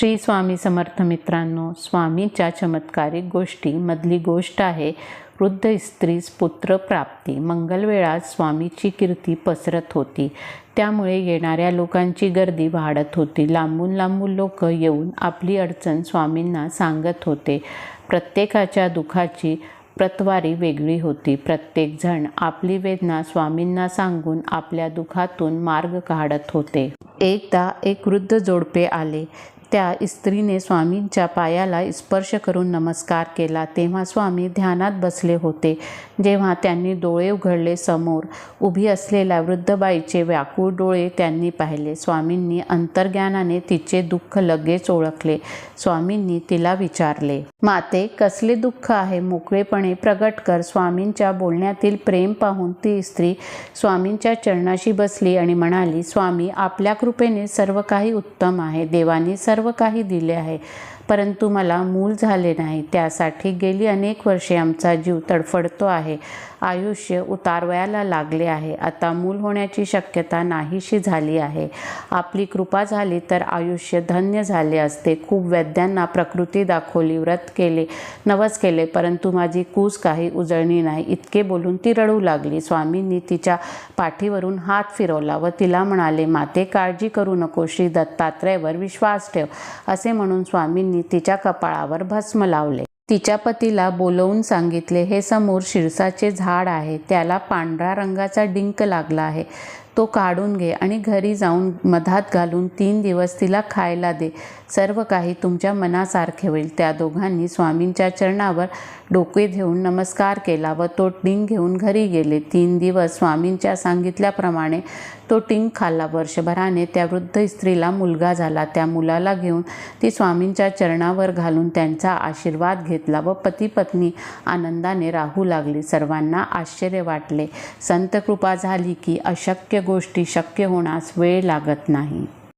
श्री स्वामी समर्थ मित्रांनो, स्वामींच्या चमत्कारिक गोष्टी मधली गोष्ट आहे वृद्ध स्त्रीस पुत्र प्राप्ती। मंगलवेळात स्वामीची कीर्ती पसरत होती, त्यामुळे येणाऱ्या लोकांची गर्दी वाढत होती। लांबून लांबून लोक येऊन आपली अडचण स्वामींना सांगत होते। प्रत्येकाच्या दुःखाची प्रतवारी वेगळी होती। प्रत्येक जण आपली वेदना स्वामींना सांगून आपल्या दुःखातून मार्ग काढत होते। एकदा एक वृद्ध जोडपे आले। त्या स्त्रीने स्वामींच्या पायाला स्पर्श करून नमस्कार केला, तेव्हा स्वामी ध्यानात बसले होते। जेव्हा त्यांनी डोळे उघडले, समोर उभी असलेल्या वृद्ध बाईचे व्याकुळ डोळे त्यांनी पाहिले। स्वामींनी अंतर्ज्ञानाने तिचे दुःख लगेच ओळखले। स्वामींनी तिला विचारले, माते, कसले दुःख आहे? मोकळेपणे प्रगट कर। स्वामींच्या बोलण्यातील प्रेम पाहून ती स्त्री स्वामींच्या चरणाशी बसली आणि म्हणाली, स्वामी, आपल्या कृपेने सर्व काही उत्तम आहे। देवाने सर्व काही दिले आहे, परंतु मला मूल झाले नाही। त्यासाठी गेली अनेक वर्षे आमचा जीव तडफडतो आहे। आयुष्य उतारवयाला लागले आहे। आता मूल होण्याची शक्यता नाहीशी झाली आहे। आपली कृपा झाली तर आयुष्य धन्य झाले असते। खूप वैद्यांना प्रकृती दाखवली, व्रत केले, नवस केले, परंतु माझी कूस काही उजळली नाही। इतके बोलून ती रडू लागली। स्वामींनी तिच्या पाठीवरून हात फिरवला व तिला म्हणाले, माते, काळजी करू नको, श्री दत्तात्रयावर विश्वास ठेव। असे म्हणून स्वामींनी तिच्या कपाळावर भस्म लावले। तिच्या पतीला बोलवून सांगितले, हे समोर शिरसाचे झाड आहे, त्याला पांढरा रंगाचा डिंक लागला आहे, तो काढून घे आणि घरी जाऊन मधात घालून 3 दिवस तिला खायला दे। सर्व काही तुमच्या मनासारखे होईल। त्या दोघांनी स्वामींच्या चरणावर डोके ठेवून नमस्कार केला व तो डिंक घेऊन घरी गेले। 3 दिवस स्वामींच्या सांगितल्याप्रमाणे तो डिंक खाल्ला। वर्षभराने त्या वृद्ध स्त्रीला मुलगा झाला। त्या मुलाला घेऊन ती स्वामींच्या चरणावर घालून त्यांचा आशीर्वाद घेतला व पती पत्नी आनंदाने राहू लागली। सर्वांना आश्चर्य वाटले। संत कृपा झाली की अशक्य गोष्टी शक्य होण्यास वेळ लागत नाही।